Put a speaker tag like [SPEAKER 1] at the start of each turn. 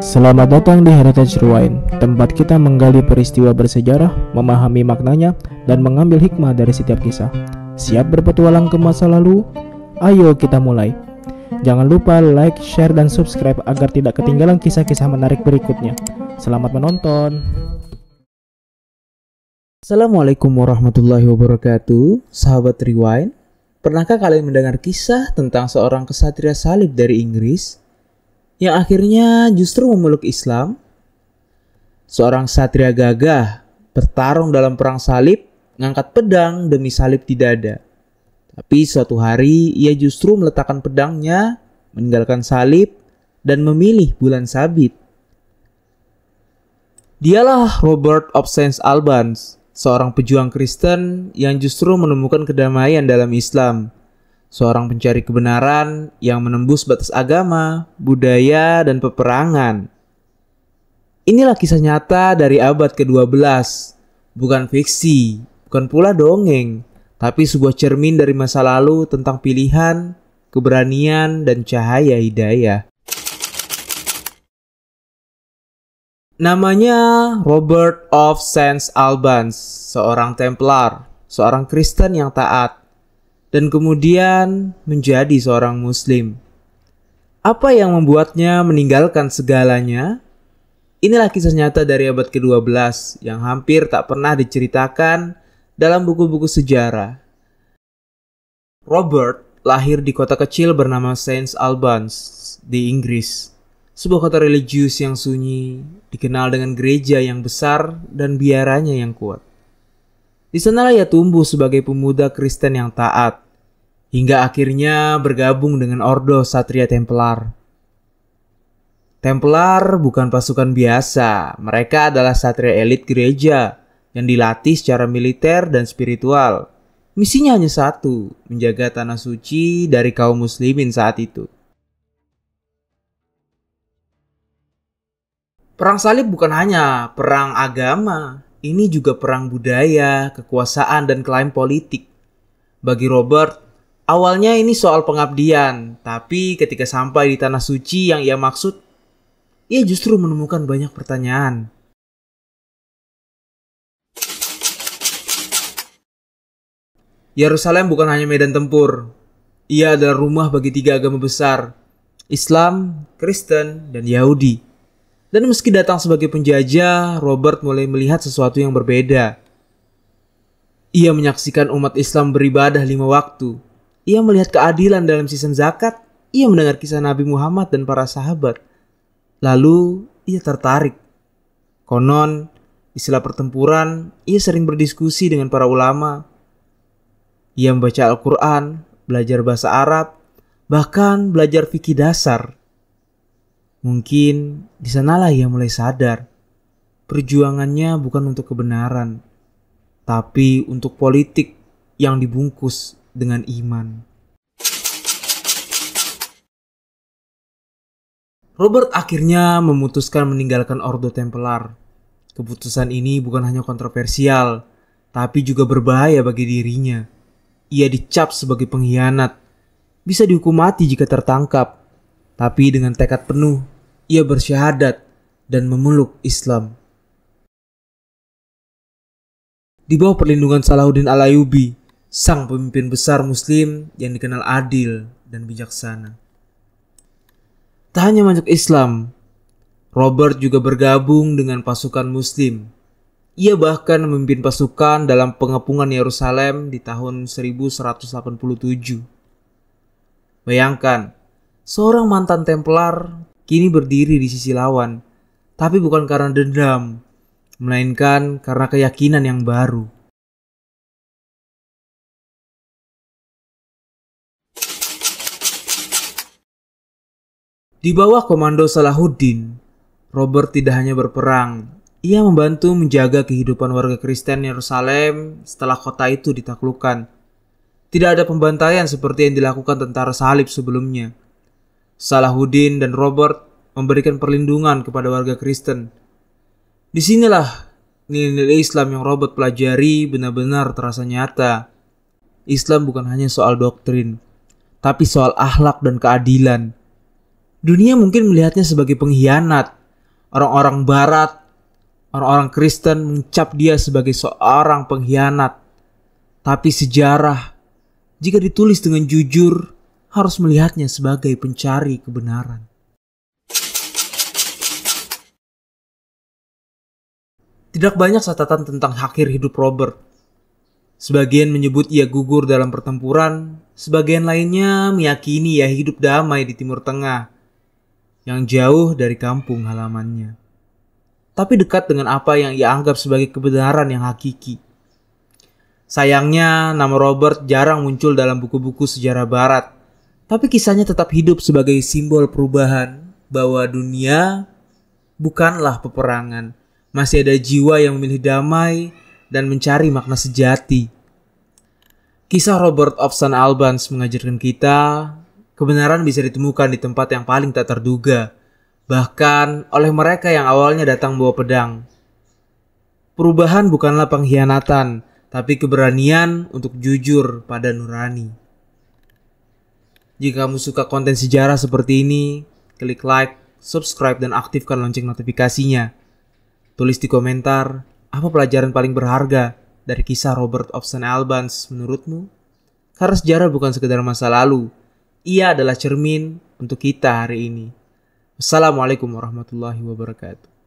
[SPEAKER 1] Selamat datang di Heritage Rewind, tempat kita menggali peristiwa bersejarah, memahami maknanya, dan mengambil hikmah dari setiap kisah. Siap berpetualang ke masa lalu? Ayo kita mulai. Jangan lupa like, share, dan subscribe agar tidak ketinggalan kisah-kisah menarik berikutnya. Selamat menonton.
[SPEAKER 2] Assalamualaikum warahmatullahi wabarakatuh, sahabat Rewind. Pernahkah kalian mendengar kisah tentang seorang kesatria salib dari Inggris yang akhirnya justru memeluk Islam? Seorang satria gagah bertarung dalam perang salib, ngangkat pedang demi salib di dada. Tapi suatu hari ia justru meletakkan pedangnya, meninggalkan salib, dan memilih bulan sabit. Dialah Robert of St. Albans, seorang pejuang Kristen yang justru menemukan kedamaian dalam Islam. Seorang pencari kebenaran yang menembus batas agama, budaya, dan peperangan. Inilah kisah nyata dari abad ke-12. Bukan fiksi, bukan pula dongeng, tapi sebuah cermin dari masa lalu tentang pilihan, keberanian, dan cahaya hidayah. Namanya Robert of St. Albans, seorang Templar, seorang Kristen yang taat, dan kemudian menjadi seorang Muslim. Apa yang membuatnya meninggalkan segalanya? Inilah kisah nyata dari abad ke-12 yang hampir tak pernah diceritakan dalam buku-buku sejarah. Robert lahir di kota kecil bernama St. Albans di Inggris. Sebuah kota religius yang sunyi, dikenal dengan gereja yang besar dan biaranya yang kuat. Di sanalah ia tumbuh sebagai pemuda Kristen yang taat, hingga akhirnya bergabung dengan Ordo Satria Templar. Templar bukan pasukan biasa, mereka adalah satria elit gereja yang dilatih secara militer dan spiritual. Misinya hanya satu, menjaga tanah suci dari kaum muslimin saat itu. Perang salib bukan hanya perang agama, ini juga perang budaya, kekuasaan, dan klaim politik. Bagi Robert, awalnya ini soal pengabdian, tapi ketika sampai di tanah suci yang ia maksud, ia justru menemukan banyak pertanyaan. Yerusalem bukan hanya medan tempur, ia adalah rumah bagi tiga agama besar, Islam, Kristen, dan Yahudi. Dan meski datang sebagai penjajah, Robert mulai melihat sesuatu yang berbeda. Ia menyaksikan umat Islam beribadah 5 waktu. Ia melihat keadilan dalam sistem zakat. Ia mendengar kisah Nabi Muhammad dan para sahabat. Lalu ia tertarik. Konon, di sela pertempuran, ia sering berdiskusi dengan para ulama. Ia membaca Al-Quran, belajar bahasa Arab, bahkan belajar fikih dasar. Mungkin di sanalah ia mulai sadar, perjuangannya bukan untuk kebenaran, tapi untuk politik yang dibungkus dengan iman. Robert akhirnya memutuskan meninggalkan Ordo Templar. Keputusan ini bukan hanya kontroversial, tapi juga berbahaya bagi dirinya. Ia dicap sebagai pengkhianat, bisa dihukum mati jika tertangkap. Tapi dengan tekad penuh, ia bersyahadat dan memeluk Islam. Di bawah perlindungan Salahuddin Al-Ayyubi, sang pemimpin besar Muslim yang dikenal adil dan bijaksana. Tak hanya masuk Islam, Robert juga bergabung dengan pasukan Muslim. Ia bahkan memimpin pasukan dalam pengepungan Yerusalem di tahun 1187. Bayangkan, seorang mantan Templar kini berdiri di sisi lawan, tapi bukan karena dendam, melainkan karena keyakinan yang baru. Di bawah komando Salahuddin, Robert tidak hanya berperang, ia membantu menjaga kehidupan warga Kristen Yerusalem setelah kota itu ditaklukkan. Tidak ada pembantaian seperti yang dilakukan tentara salib sebelumnya. Salahuddin dan Robert memberikan perlindungan kepada warga Kristen. Disinilah nilai-nilai Islam yang Robert pelajari benar-benar terasa nyata. Islam bukan hanya soal doktrin, tapi soal akhlak dan keadilan. Dunia mungkin melihatnya sebagai pengkhianat, Orang-orang barat, orang-orang Kristen mencap dia sebagai seorang pengkhianat. Tapi sejarah, jika ditulis dengan jujur, harus melihatnya sebagai pencari kebenaran. Tidak banyak catatan tentang akhir hidup Robert. Sebagian menyebut ia gugur dalam pertempuran, sebagian lainnya meyakini ia hidup damai di Timur Tengah, yang jauh dari kampung halamannya. Tapi dekat dengan apa yang ia anggap sebagai kebenaran yang hakiki. Sayangnya, nama Robert jarang muncul dalam buku-buku sejarah barat, tapi kisahnya tetap hidup sebagai simbol perubahan, bahwa dunia bukanlah peperangan. Masih ada jiwa yang memilih damai dan mencari makna sejati. Kisah Robert of St. Albans mengajarkan kita, kebenaran bisa ditemukan di tempat yang paling tak terduga, bahkan oleh mereka yang awalnya datang bawa pedang. Perubahan bukanlah pengkhianatan, tapi keberanian untuk jujur pada nurani. Jika kamu suka konten sejarah seperti ini, klik like, subscribe, dan aktifkan lonceng notifikasinya. Tulis di komentar, apa pelajaran paling berharga dari kisah Robert of St. Albans menurutmu? Karena sejarah bukan sekedar masa lalu, ia adalah cermin untuk kita hari ini. Wassalamualaikum warahmatullahi wabarakatuh.